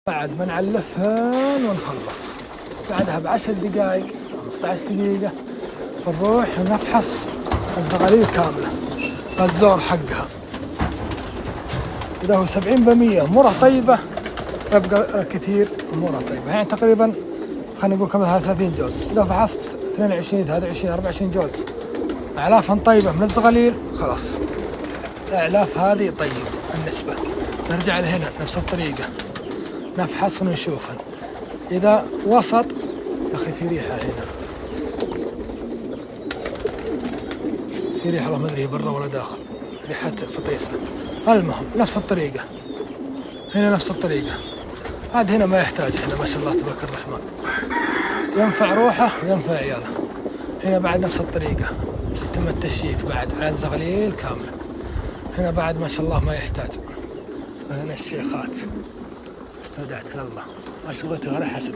بعد ما نعلفهن ونخلص بعدها ب10 دقائق 15 دقيقة نروح نفحص الزغاليل كاملة الزور حقها. إذا هو 70% أمورها طيبة يبقى كثير أمورها طيبة، يعني تقريبا خلينا نقول كم 30 جوز. إذا فحصت 22 23 24 جوز أعلافهم طيبة من الزغاليل خلاص الأعلاف هذه طيب النسبة. نرجع لهنا نفس الطريقة نفحص ونشوفهن. إذا وسط يا أخي في ريحة هنا، في ريحة والله ما أدري برا ولا داخل، ريحة فطيسة. المهم نفس الطريقة هنا نفس الطريقة. عاد هنا ما يحتاج، هنا ما شاء الله تبارك الرحمن ينفع روحه وينفع عياله. هنا بعد نفس الطريقة يتم التشيك بعد على الزغاليل كاملة. هنا بعد ما شاء الله ما يحتاج. هنا الشيخات استودعت الله ما شغلتها على حسب.